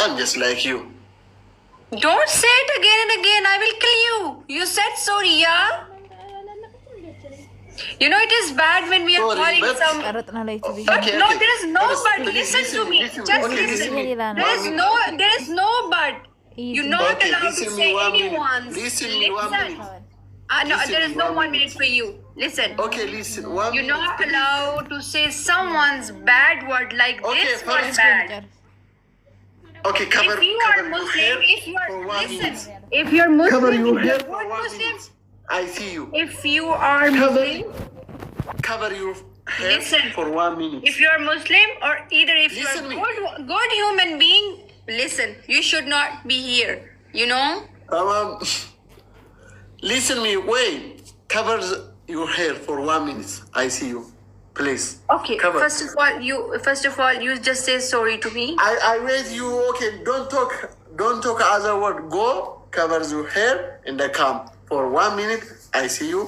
I'm just like you. Don't say it again and again. I will kill you. You said sorry, yeah? You know it is bad when we are Sorry, calling but- some. But Okay, no, okay. there is no First, but. please Listen to me. listen, Just okay, listen. listen. There is no but. You're not Okay, allowed to listen me say 1 minute. anyone's. Listen me 1 minute. No, Listen there is me no 1 1 minute minute. for you. Listen. Okay, listen. 1 You're minute. not please. allowed to say someone's bad word like Okay, this was first- bad. Okay, cover, If you cover are your Muslim, hair if you for are 1 listen, minute. if you're Muslim, Cover your if hair you're for good 1 Muslim, minute. I see you. if you are Cover, Muslim, cover your hair Listen. for 1 minute. if you're Muslim, or either if Listen me. you're good human being, listen, you should not be here. You know? Listen me. Wait. Cover your hair for 1 minute. I see you. Please. Okay. Cover. First of all, you just say sorry to me. I wait you. Okay. Don't talk other word. Go cover your hair in the camp for 1 minute. I see you.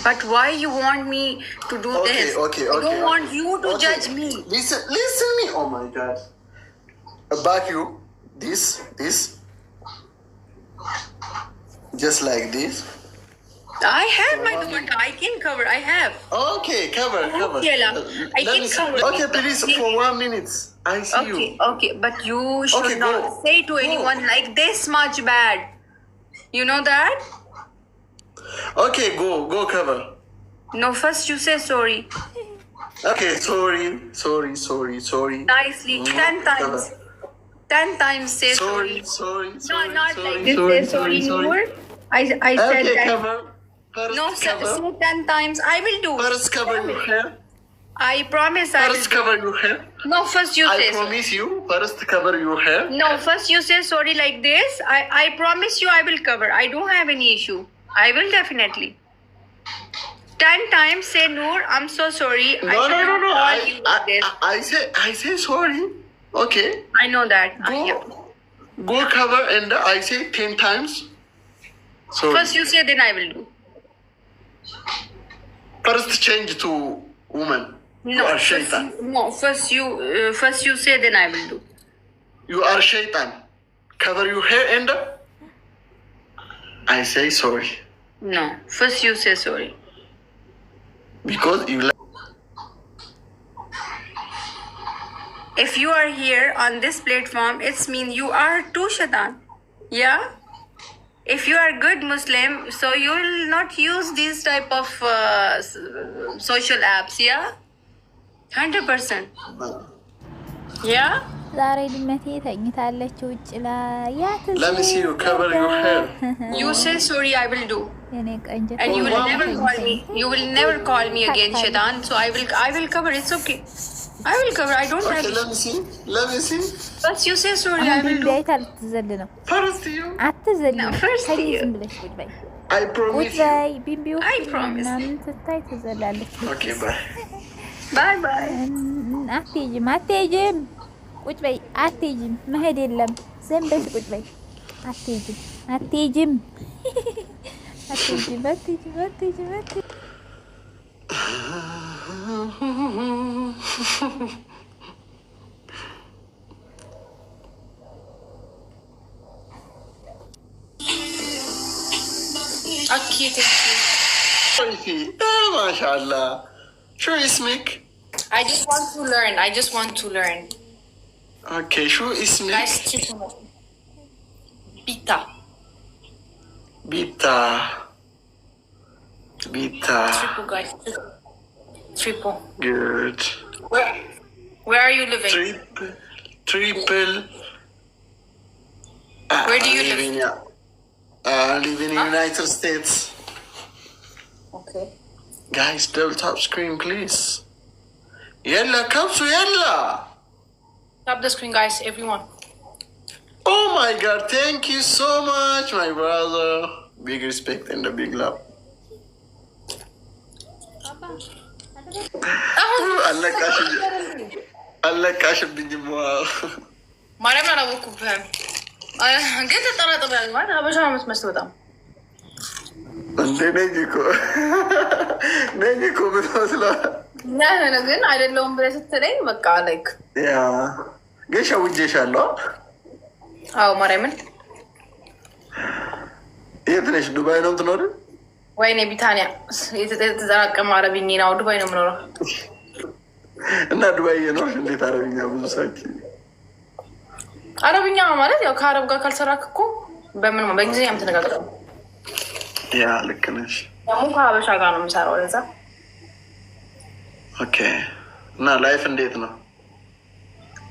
But why you want me to do this? Okay. I don't want you to Okay. judge me. Listen me. Oh my God. Back you. This. Just like this. I have my dupatta. I can cover. I have. Okay, cover. Okay, I Let can me see. cover. Okay, please, for 1 minute. I see you. Okay, but you should Okay, not go. say to Go. anyone like this much bad. You know that? Okay, go cover. No, first you say sorry. Okay, sorry. Nicely, 10 times. 10 times say sorry. Sorry. No, not sorry, like this. sorry, Say sorry, sorry. Noor. I said Okay, that. cover. First No, cover. say 10 times. I will do. First cover your hair. I promise I will First do. cover your hair. No, first you I say sorry. promise you. First cover your hair. No, first you say sorry like this. I promise you I will cover. I don't have any issue. I will definitely. 10 times say Noor, I'm so sorry. I No. cannot call you like this. I say sorry. Okay. I know that. Go cover and I say 10 times. Sorry. First you say, then I will do. First change to woman. You No, are shaitan. first you say, then I will do. You are shaitan. Cover your hair and I say sorry. No, first you say sorry. Because you like. If you are here on this platform, it's mean you are too shaitan. Yeah? If you are good Muslim, so you will not use these type of social apps, yeah? 100%. Yeah? ዛሬ ድመቴ ተኝታለች ውጭ ላይ ያትዝ Let me see you cover your hair. You say sorry, I will do. የኔ ቆንጆ And you will never call me. You will never call me again, Shaitan. So I will cover. It's okay. I will cover. I don't Okay, have. let me see. First you say sorry, I አሁን will ቢቢ do. አይታ ልትዘል ነው First you. አትዘል No, first ሄዲ you. ዝም ብለሽ ቁጭ በይ I ቁጭ promise you. በይ ቢቢው I promise. ምናምን ስታይ ትዘላለች Okay, bye. Bye bye. አትሄጂም ቁጭ በይ አትሄጂም መሄድ የለም ዝም ብለሽ ቁጭ በይ አትሄጂም Okay, thank you. MashaAllah. Sure, اسمك. I just want to learn. Okay, شو اسمك؟ Guys, triple. Pita. Bita. Triple, guys. Triple. Good. Where are you living? Triple. Where do you I live? live in the United States. Okay. Guys, double top screen, please. Yalla, kapsu, yalla. Tap the screen, guys. Everyone. Oh my God, thank you so much, my brother. Big respect and a big love. አለቃሽብኝ ማርያም አላወኩብህም። ግን ተጠራጥሬያለሁ ማለት ሀበሻ ነው የምትመስለው በጣም እንደ ነኝ እኮ ብትመስለው ግን አይደለሁም ብለህ ስትለኝ በቃ ላይክ ግን ሸውጄሻለሁ። አዎ ማርያምን። የት ነሽ? ዱባይ ነው የምትኖሪው? ወይኔ ቢታንያ የተጠራቀመ አረብኛ ነው። ዱባይ ነው የምኖረው። እና ዱባይ የኖርሽ እንዴት አረብኛ ብዙ ሰዎች አረብኛ ማለት ያው ከአረብ ጋር ካልሰራክ እኮ በምን በእንግሊዝኛ የምትነጋገረው? ያ ልክ ነሽ። ደግሞ ከሀበሻ ጋር ነው የምሰራው። ለዛ ኦኬ። እና ላይፍ እንዴት ነው?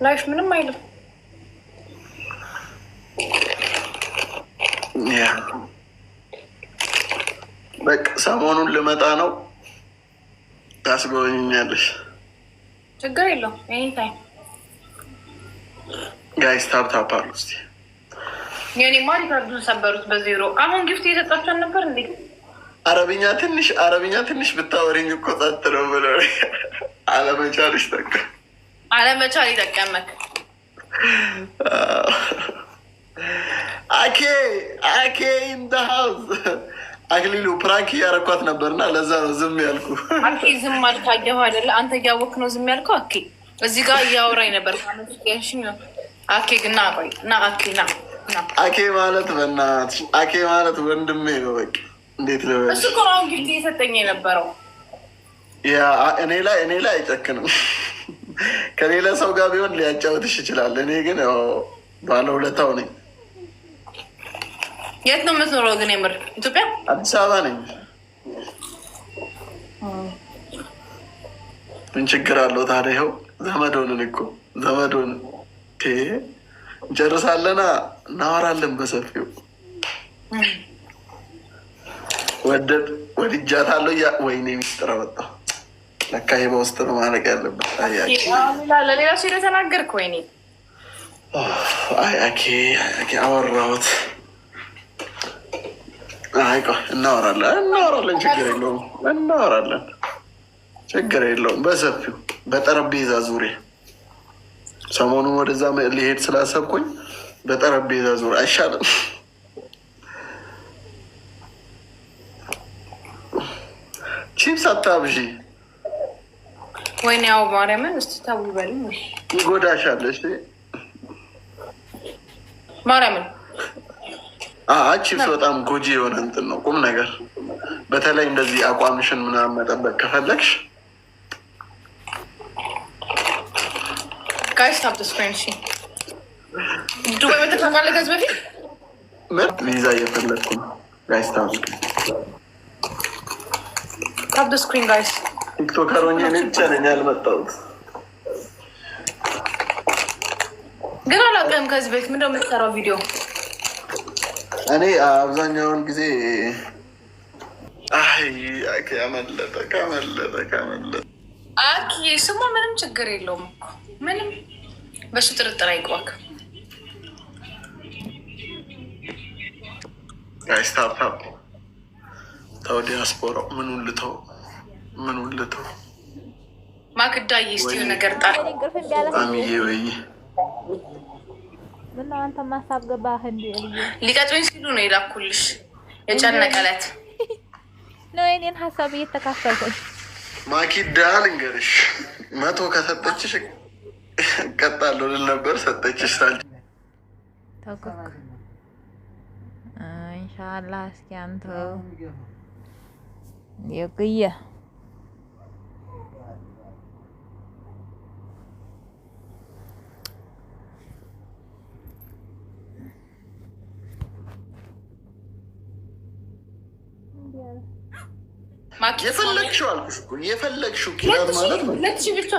ላይፍ ምንም አይልም። ያ በቃ ሰሞኑን ልመጣ ነው። ታስጎበኛለሽ? ችግር የለውም። ኤኒታይም ጋይስ ታፕ አሉ እስኪ። የኔ ማሪካርዱ ሰበሩት በዜሮ። አሁን ጊፍት እየሰጣቸውን ነበር እንዴ? አረብኛ ትንሽ ብታወሪኝ እኮ ጸጥ ነው ብሎ አለመቻልሽ ጠቀ አለመቻል ይጠቀመክ። አኬ ኢን ዘ ሃውስ አክሊሉ ፕራንክ እያረኳት ነበርና ለዛ ነው ዝም ያልኩ። አኬ ዝም አልክ አየሁ አይደለ? አንተ እያወቅህ ነው ዝም ያልከው። አኬ እዚህ ጋር እያወራኝ ነበር። አኬ ግን ና አኬ ማለት በእናትሽ አኬ ማለት ወንድሜ ነው። በቃ እንዴት ነው እሱ እኮ አሁን ጊዜ የሰጠኝ የነበረው። ያ እኔ ላይ አይጨክንም። ከሌላ ሰው ጋር ቢሆን ሊያጫውትሽ ይችላል። እኔ ግን ባለውለታው ነኝ። የት ነው የምትኖረው ግን? የምር ኢትዮጵያ? አዲስ አበባ ነኝ። ምን ችግር አለው ታዲያ? ይኸው ዘመድ ሆንን እኮ ዘመድ ሆንን። እንጨርሳለና እናወራለን በሰፊው። ወድጃታለሁ። ወይኔ ሚስጥር አወጣ። ለካ ይሄ በውስጥ ነው ማለቅ ያለበት። ለሌላ ሰው የተናገርክ? ወይኔ አኬ አወራሁት። እናወራለን። ችግር የለውም በሰፊው በጠረጴዛ ዙሪያ። ሰሞኑን ወደዛ ሊሄድ ስላሰብኩኝ በጠረጴዛ ዙሪያ አይሻልም? ቺፕስ አታብዢ። ወይኔ ያው ማርያምን እስቲ ታው ይበል ይጎዳሻል። እሺ ማርያምን ቺፕስ በጣም ጎጂ የሆነ እንትን ነው። ቁም ነገር በተለይ እንደዚህ አቋምሽን ምናምን መጠበቅ ከፈለግሽ ጋይስ ታፕ ዘ ስክሪን። እሺ ዱባይ በተካለ ከዚህ በፊት ምርጥ ቪዛ እየፈለግኩ ነው። ጋይስ ታፕ ዘ ስክሪን ጋይስ። ቲክቶከር ሆኜ እኔ ብቻ ነኝ ያልመጣሁት። ግን አላውቅም ከዚህ በፊት ምንድነው የምትሰራው ቪዲዮ? እኔ አብዛኛውን ጊዜ ከመለጠ ስማ ምንም ችግር የለውም እኮ ምንም በሱ ጥርጥር አይግባክ። ስታርታፕ ተው፣ ዲያስፖራው ምኑን ልተው ማክዳዬ እስቲ ነገር ጣል አሚዬ ወይ ምነው አንተ ማሳብ ገባህ እንዴ? ሊቀጡኝ ሲሉ ነው የላኩልሽ የጨነቀለት ነው የኔን ሀሳብ እየተካፈልኩኝ። ማኪዳ ልንገርሽ 100 ከሰጠችሽ እቀጣለሁ ልል ነበር። ሰጠችሽ ሳል ተቆቅ ኢንሻአላህ። እስኪ አንተ የቅየ የፈለግሽው አልኩሽ እኮ የፈለግሽው ኪዳት ማለት ነው። 2000 ብቻ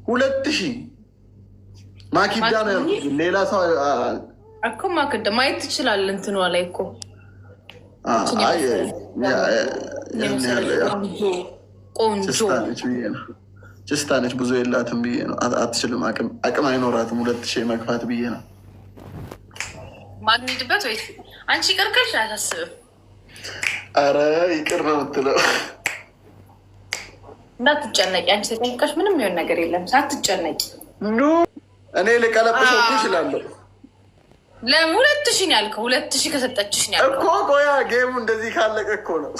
2000 ማኪዳ ነው ያልኩት። ሌላ ሰው እኮ ማክዳ ማየት ትችላለህ። እንትኗ ላይ እኮ ቆንጆ ጭስታ ነች። ብዙ የላትም ብዬ ነው። አትችልም፣ አቅም አይኖራትም 2000 መግፋት ብዬ ነው። ማግኘትበት ወይ አንቺ ቀርቀሽ አያሳስብም። አረ ይቅር ነው የምትለው። እንዳትጨነቂ አንቺ ተጨንቀሽ ምንም የሚሆን ነገር የለም። ሳትጨነቂ እኔ ልቀለብሰው እኮ እችላለሁ። ለ2000 ነው ያልከው። 2000 ከሰጠችሽ ነው ያልከው እኮ። ቆያ ጌሙ እንደዚህ ካለቀ እኮ ነው።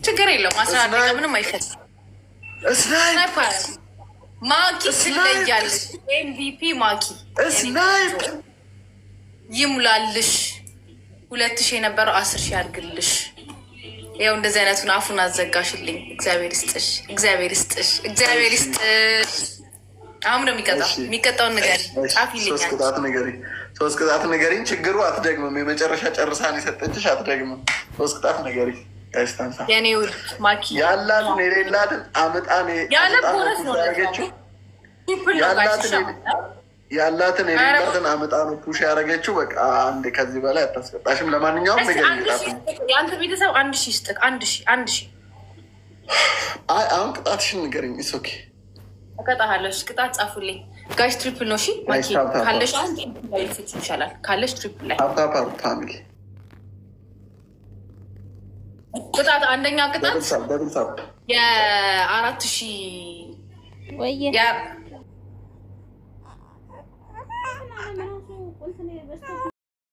ችግር የለውም። 11 ምንም አይፈስ ማኪ ትለያለሽ። ኤምቪፒ ማኪ ስናይፕ ይሙላልሽ። 2000 የነበረው 10,000 ያድርግልሽ። ያው እንደዚህ አይነቱን አፉን አዘጋሽልኝ። እግዚአብሔር ይስጥሽ፣ እግዚአብሔር ይስጥሽ፣ እግዚአብሔር ይስጥሽ። አሁን ነው የሚቀጣውን ነገር ጻፊልኝ። ሶስት ቅጣት ንገሪኝ። ችግሩ አትደግምም። የመጨረሻ ጨርሳን የሰጠችሽ አትደግምም። 3 ቅጣት ንገሪኝ። የኔ ውድ ማኪ ያላትን የሌላትን አመጣን ያረገችው ያላትን የሌላትን አመጣ ነው ፑሽ ያደረገችው። በቃ አንድ ከዚህ በላይ አታስቀጣሽም። ለማንኛውም ነገር የአንተ ቤተሰብ 1,000 ይስጥቅ። 1,000 አሁን ቅጣትሽን ንገሪኝ። ኦኬ እቀጣሃለሁ። ቅጣት ጻፉልኝ ጋሽ። ትሪፕል ነው። እሺ ማኪ ካለሽ ይሻላል። ካለሽ ትሪፕል ላይ ፋሚሊ ቅጣት አንደኛ ቅጣት የ4,000